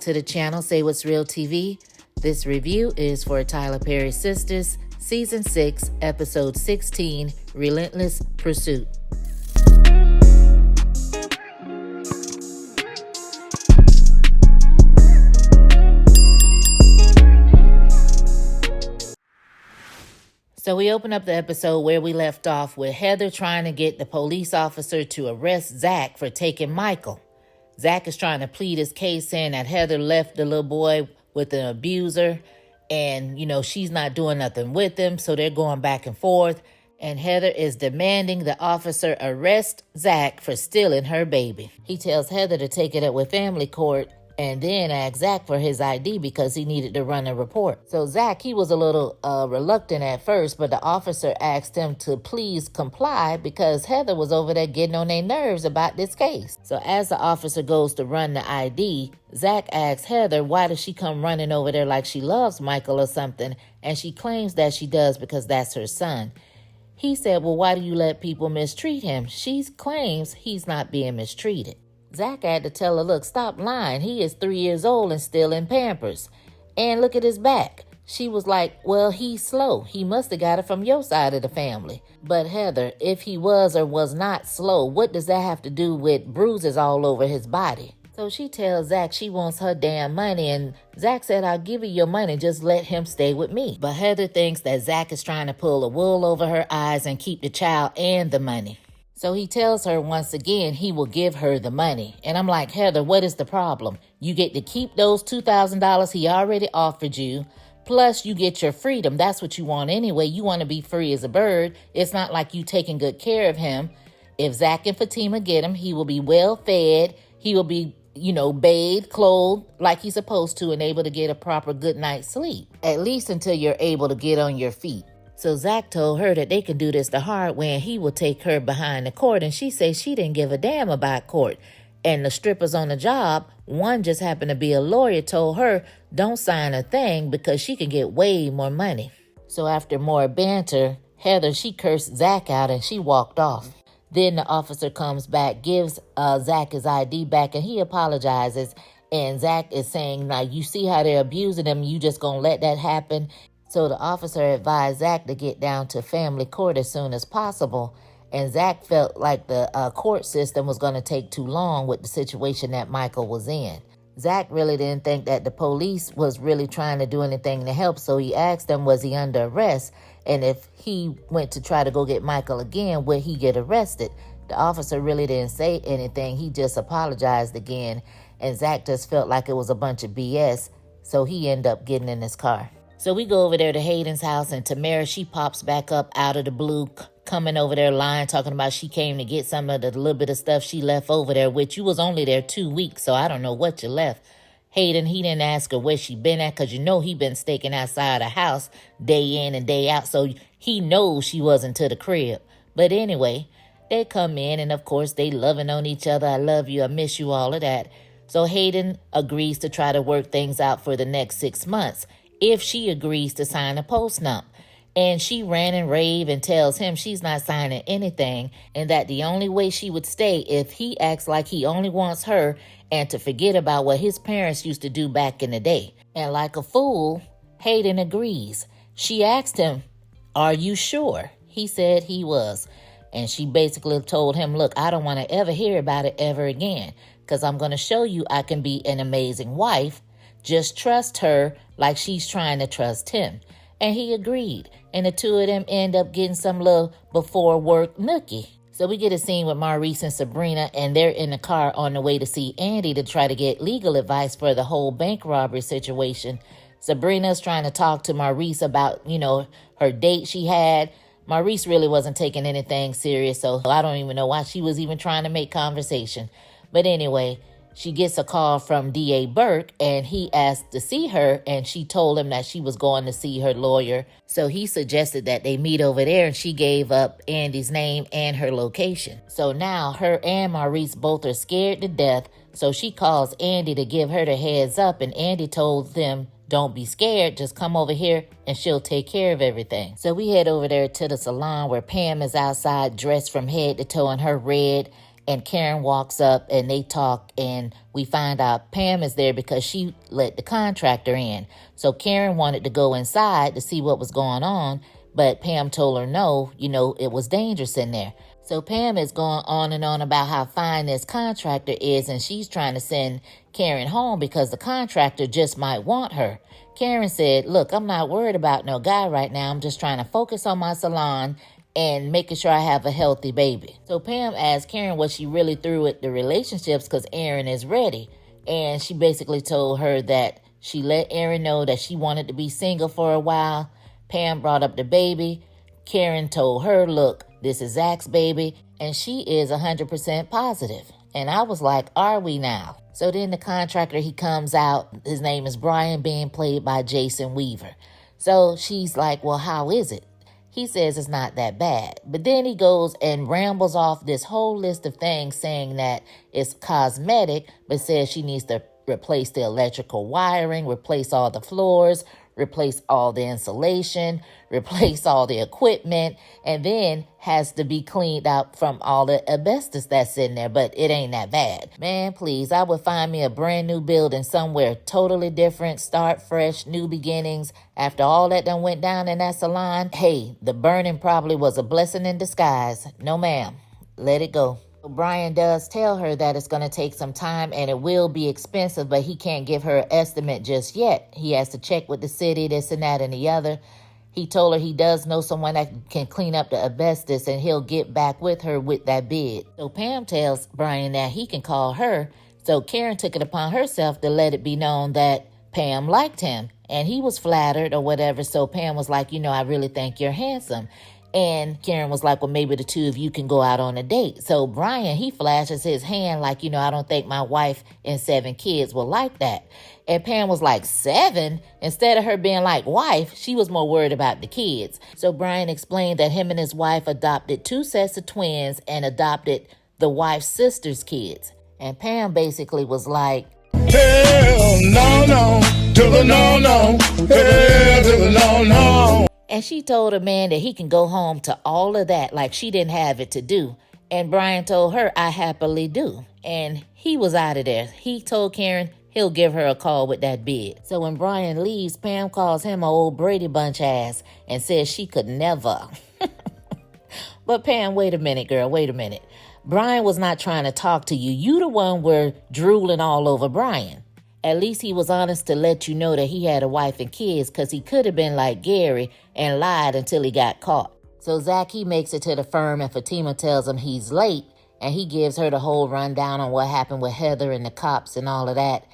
back to the channel, Say What's Real TV. This review is for Tyler Perry's Sistas, Season 6, Episode 16, Relentless Pursuit. So we open up the episode where we left off with Heather trying to get the police officer to arrest Zach for taking Michael. Zach is trying to plead his case, saying that Heather left the little boy with an abuser and, she's not doing nothing with him. So they're going back and forth. And Heather is demanding the officer arrest Zach for stealing her baby. He tells Heather to take it up with family court and then asked Zach for his ID because he needed to run a report. So Zach, he was a little reluctant at first, but the officer asked him to please comply because Heather was over there getting on their nerves about this case. So as the officer goes to run the ID, Zach asks Heather why does she come running over there like she loves Michael or something, and she claims that she does because that's her son. He said, well, why do you let people mistreat him? She claims he's not being mistreated. Zach had to tell her, look, stop lying. He is 3 years old and still in Pampers. And look at his back. She was like, well, he's slow. He must have got it from your side of the family. But Heather, if he was or was not slow, what does that have to do with bruises all over his body? So she tells Zach she wants her damn money, and Zach said, I'll give you your money, just let him stay with me. But Heather thinks that Zach is trying to pull the wool over her eyes and keep the child and the money. So he tells her once again he will give her the money. And I'm like, Heather, what is the problem? You get to keep those $2,000 he already offered you. Plus you get your freedom. That's what you want anyway. You want to be free as a bird. It's not like you taking good care of him. If Zach and Fatima get him, he will be well fed. He will be, bathed, clothed like he's supposed to and able to get a proper good night's sleep. At least until you're able to get on your feet. So Zach told her that they can do this the hard way and he will take her behind the court. And she says she didn't give a damn about court. And the strippers on the job, one just happened to be a lawyer, told her don't sign a thing because she can get way more money. So after more banter, Heather, she cursed Zach out and she walked off. Then the officer comes back, gives Zach his ID back, and he apologizes. And Zach is saying, now you see how they're abusing him, you just gonna let that happen? So the officer advised Zach to get down to family court as soon as possible. And Zach felt like the court system was going to take too long with the situation that Michael was in. Zach really didn't think that the police was really trying to do anything to help. So he asked them, was he under arrest? And if he went to try to go get Michael again, would he get arrested? The officer really didn't say anything. He just apologized again. And Zach just felt like it was a bunch of BS. So he ended up getting in his car. So we go over there to Hayden's house, and Tamara, she pops back up out of the blue, coming over there lying, talking about she came to get some of the little bit of stuff she left over there, which you was only there 2 weeks, so I don't know what you left. Hayden, he didn't ask her where she been at, because he been staking outside the house day in and day out, so he knows she wasn't to the crib. But anyway, they come in, and of course, they loving on each other. I love you, I miss you, all of that. So Hayden agrees to try to work things out for the next 6 months. If she agrees to sign a post-nup. And she ran and raved and tells him she's not signing anything and that the only way she would stay if he acts like he only wants her and to forget about what his parents used to do back in the day. And like a fool, Hayden agrees. She asked him, are you sure? He said he was. And she basically told him, look, I don't want to ever hear about it ever again because I'm going to show you I can be an amazing wife. Just trust her like she's trying to trust him. And he agreed. And the two of them end up getting some little before work nookie. So we get a scene with Maurice and Sabrina, and they're in the car on the way to see Andy to try to get legal advice for the whole bank robbery situation. Sabrina's trying to talk to Maurice about, her date she had. Maurice really wasn't taking anything serious, so I don't even know why she was even trying to make conversation. But anyway, she gets a call from D.A. Burke, and he asked to see her, and she told him that she was going to see her lawyer. So he suggested that they meet over there, and she gave up Andy's name and her location. So now her and Maurice both are scared to death, so she calls Andy to give her the heads up, and Andy told them, don't be scared, just come over here and she'll take care of everything. So we head over there to the salon where Pam is outside dressed from head to toe in her red. and Karen walks up and they talk, and we find out Pam is there because she let the contractor in. So Karen wanted to go inside to see what was going on, but Pam told her no, it was dangerous in there. So Pam is going on and on about how fine this contractor is, and she's trying to send Karen home because the contractor just might want her. Karen said, look, I'm not worried about no guy right now. I'm just trying to focus on my salon and making sure I have a healthy baby. So Pam asked Karen what she really threw at the relationships because Aaron is ready. And she basically told her that she let Aaron know that she wanted to be single for a while. Pam brought up the baby. Karen told her, look, this is Zach's baby, and she is 100% positive. And I was like, are we now? So then the contractor, he comes out. His name is Brian, being played by Jason Weaver. So she's like, well, how is it? He says it's not that bad. But then he goes and rambles off this whole list of things saying that it's cosmetic, but says she needs to replace the electrical wiring, replace all the floors, replace all the insulation, replace all the equipment, and then has to be cleaned out from all the asbestos that's in there, but it ain't that bad. Man, please, I would find me a brand new building somewhere totally different, start fresh, new beginnings. After all that done went down in that salon, hey, the burning probably was a blessing in disguise. No, ma'am. Let it go. Brian does tell her that it's going to take some time and it will be expensive, but he can't give her an estimate just yet. He has to check with the city, this and that and the other. He told her he does know someone that can clean up the asbestos and he'll get back with her with that bid. So Pam tells Brian that he can call her. So Karen took it upon herself to let it be known that Pam liked him and he was flattered or whatever. So Pam was like, I really think you're handsome. And Karen was like, well, maybe the two of you can go out on a date. So Brian, he flashes his hand like, I don't think my wife and 7 kids will like that. And Pam was like, 7? Instead of her being like wife, she was more worried about the kids. So Brian explained that him and his wife adopted 2 sets of twins and adopted the wife's sister's kids. And Pam basically was like, hell no, to the no, hell to the no. And she told her man that he can go home to all of that like she didn't have it to do. And Brian told her, I happily do. And he was out of there. He told Karen he'll give her a call with that bid. So when Brian leaves, Pam calls him a old Brady Bunch ass and says she could never. But Pam, wait a minute, girl, wait a minute. Brian was not trying to talk to you. You the one were drooling all over Brian. At least he was honest to let you know that he had a wife and kids, because he could have been like Gary and lied until he got caught. So Zach, he makes it to the firm and Fatima tells him he's late, and he gives her the whole rundown on what happened with Heather and the cops and all of that.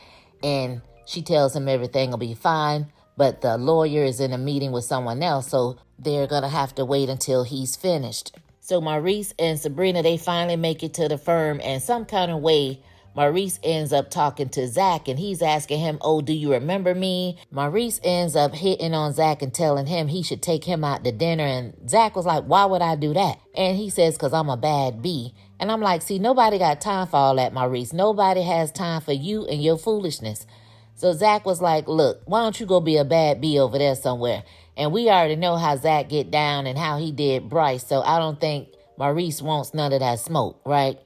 And she tells him everything will be fine, but the lawyer is in a meeting with someone else, so they're going to have to wait until he's finished. So Maurice and Sabrina, they finally make it to the firm, and some kind of way Maurice ends up talking to Zach, and he's asking him, oh, do you remember me? Maurice ends up hitting on Zach and telling him he should take him out to dinner, and Zach was like, why would I do that? And he says, because I'm a bad bee. And I'm like, see, nobody got time for all that, Maurice. Nobody has time for you and your foolishness. So Zach was like, look, why don't you go be a bad bee over there somewhere? And we already know how Zach get down and how he did Bryce, so I don't think Maurice wants none of that smoke, right?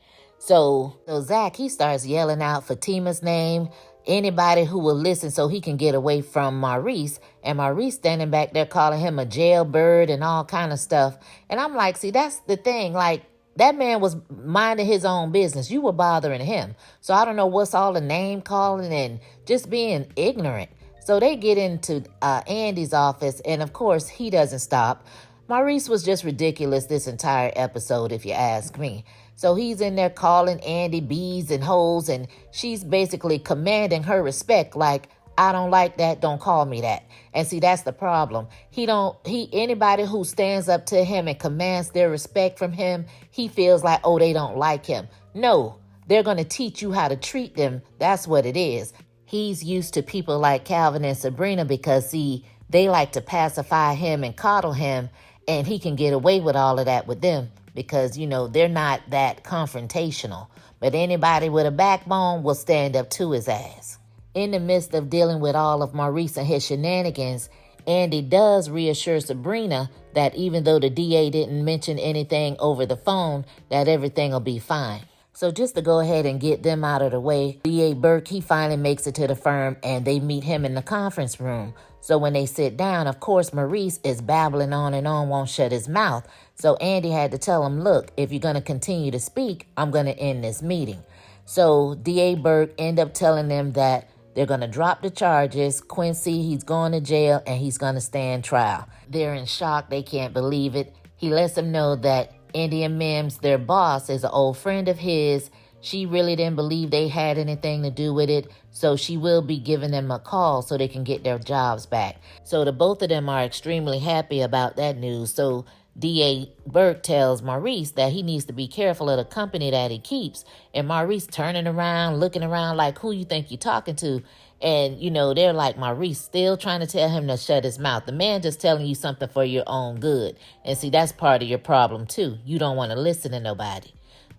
So Zach, he starts yelling out Fatima's name, anybody who will listen so he can get away from Maurice. And Maurice standing back there calling him a jailbird and all kind of stuff. And I'm like, see, that's the thing. Like, that man was minding his own business. You were bothering him. So I don't know what's all the name calling and just being ignorant. So they get into Andy's office, and of course, he doesn't stop. Maurice was just ridiculous this entire episode, if you ask me. So he's in there calling Andy bees and hoes, and she's basically commanding her respect, like, I don't like that, don't call me that. And see, that's the problem. Anybody who stands up to him and commands their respect from him, he feels like, oh, they don't like him. No, they're going to teach you how to treat them. That's what it is. He's used to people like Calvin and Sabrina because, see, they like to pacify him and coddle him, and he can get away with all of that with them because, they're not that confrontational. But anybody with a backbone will stand up to his ass. In the midst of dealing with all of Maurice and his shenanigans, Andy does reassure Sabrina that even though the DA didn't mention anything over the phone, that everything will be fine. So just to go ahead and get them out of the way, DA Burke, he finally makes it to the firm and they meet him in the conference room. So when they sit down, of course, Maurice is babbling on and on, won't shut his mouth. So Andy had to tell him, look, if you're going to continue to speak, I'm going to end this meeting. So DA Burke end up telling them that they're going to drop the charges. Quincy, he's going to jail and he's going to stand trial. They're in shock. They can't believe it. He lets them know that Indian Mims, their boss, is an old friend of his. She really didn't believe they had anything to do with it, so she will be giving them a call so they can get their jobs back. So the both of them are extremely happy about that news. So DA Burke tells Maurice that he needs to be careful of the company that he keeps. And Maurice turning around, looking around like, who you think you're talking to? And, they're like, Maurice still trying to tell him to shut his mouth. The man just telling you something for your own good. And see, that's part of your problem, too. You don't want to listen to nobody.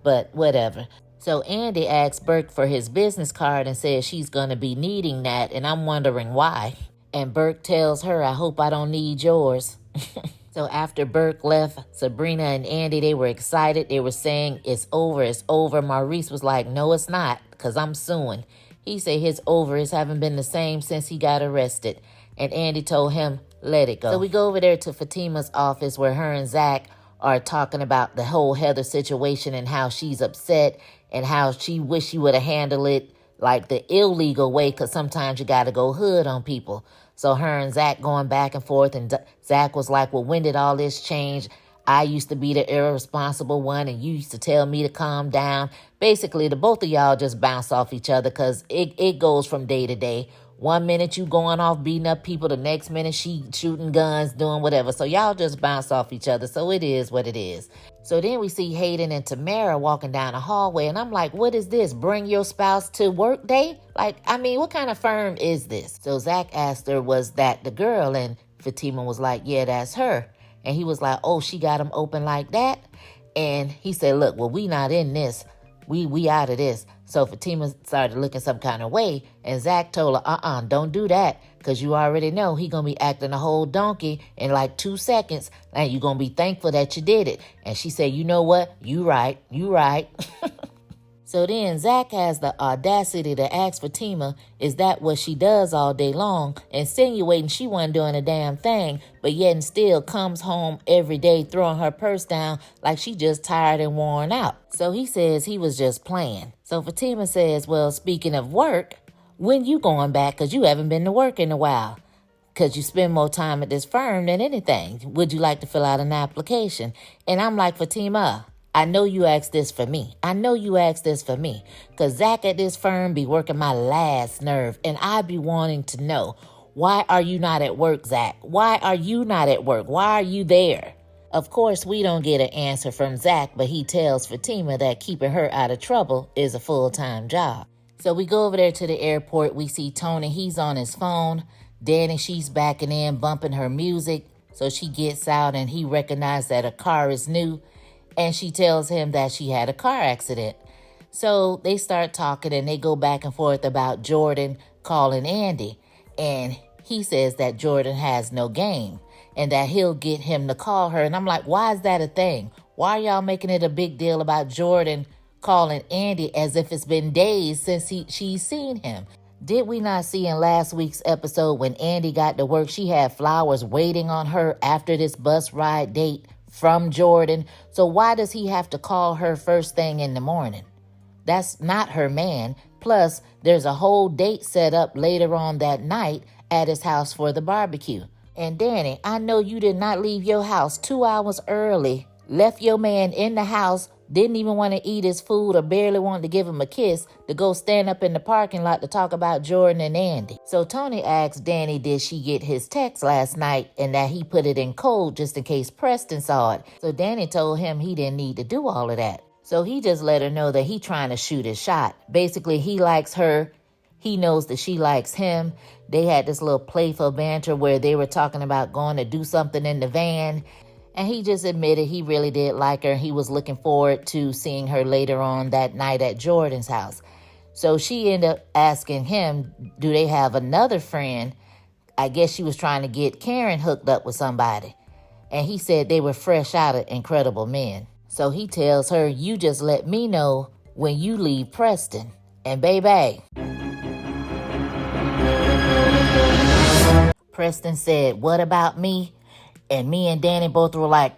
But whatever. So Andy asks Burke for his business card and says she's going to be needing that. And I'm wondering why. And Burke tells her, I hope I don't need yours. So after Burke left, Sabrina and Andy, they were excited. They were saying, it's over, it's over. Maurice was like, no, it's not, because I'm suing. He said his ovaries haven't been the same since he got arrested. And Andy told him, let it go. So we go over there to Fatima's office where her and Zach are talking about the whole Heather situation and how she's upset and how she wish she would have handled it like the illegal way, because sometimes you got to go hood on people. So her and Zach going back and forth, and Zach was like, well, when did all this change? I used to be the irresponsible one, and you used to tell me to calm down. Basically, the both of y'all just bounce off each other because it goes from day to day. 1 minute you going off beating up people, the next minute she shooting guns, doing whatever. So y'all just bounce off each other. So it is what it is. So then we see Hayden and Tamara walking down the hallway, and I'm like, what is this? Bring your spouse to work day? What kind of firm is this? So Zach asked her, was that the girl? And Fatima was like, yeah, that's her. And he was like, oh, she got him open like that? And he said, look, well, we not in this. We out of this. So Fatima started looking some kind of way, and Zach told her, don't do that, because you already know he going to be acting a whole donkey in like 2 seconds, and you going to be thankful that you did it. And she said, you know what? You right. So then Zach has the audacity to ask Fatima, is that what she does all day long, insinuating she wasn't doing a damn thing, but yet and still comes home every day throwing her purse down like she just tired and worn out. So he says he was just playing. So Fatima says, well, speaking of work, when you going back? Because you haven't been to work in a while. Because you spend more time at this firm than anything. Would you like to fill out an application? And I'm like, Fatima, I know you asked this for me. Because Zach at this firm be working my last nerve. And I be wanting to know, why are you not at work, Zach? Why are you not at work? Why are you there? Of course, we don't get an answer from Zach, but he tells Fatima that keeping her out of trouble is a full-time job. So we go over there to the airport. We see Tony. He's on his phone. Danny, she's backing in, bumping her music. So she gets out and he recognizes that a car is new. And she tells him that she had a car accident. So they start talking and they go back and forth about Jordan calling Andy. And he says that Jordan has no game and that he'll get him to call her. And I'm like, why is that a thing? Why are y'all making it a big deal about Jordan calling Andy as if it's been days since she's seen him? Did we not see in last week's episode when Andy got to work, she had flowers waiting on her after this bus ride date from Jordan? So why does he have to call her first thing in the morning? That's not her man. Plus, there's a whole date set up later on that night at his house for the barbecue. And Danny, I know you did not leave your house 2 hours early, left your man in the house, didn't even want to eat his food or barely wanted to give him a kiss, to go stand up in the parking lot to talk about Jordan and Andy. So Tony asked Danny, did she get his text last night, and that he put it in code just in case Preston saw it. So Danny told him he didn't need to do all of that. So he just let her know that he trying to shoot his shot. Basically, he likes her. He knows that she likes him. They had this little playful banter where they were talking about going to do something in the van. And he just admitted he really did like her. He was looking forward to seeing her later on that night at Jordan's house. So she ended up asking him, do they have another friend? I guess she was trying to get Karen hooked up with somebody. And he said they were fresh out of Incredible Men. So he tells her, you just let me know when you leave Preston. And baby, Preston said, "What about me?" And me and Danny both were like,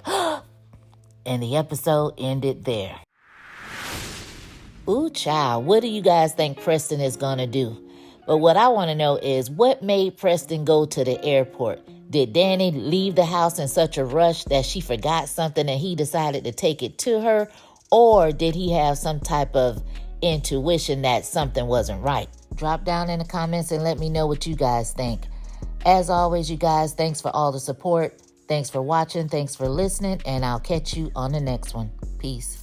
and the episode ended there. Ooh, child, what do you guys think Preston is going to do? But what I want to know is, what made Preston go to the airport? Did Danny leave the house in such a rush that she forgot something and he decided to take it to her? Or did he have some type of intuition that something wasn't right? Drop down in the comments and let me know what you guys think. As always, you guys, thanks for all the support. Thanks for watching. Thanks for listening. And I'll catch you on the next one. Peace.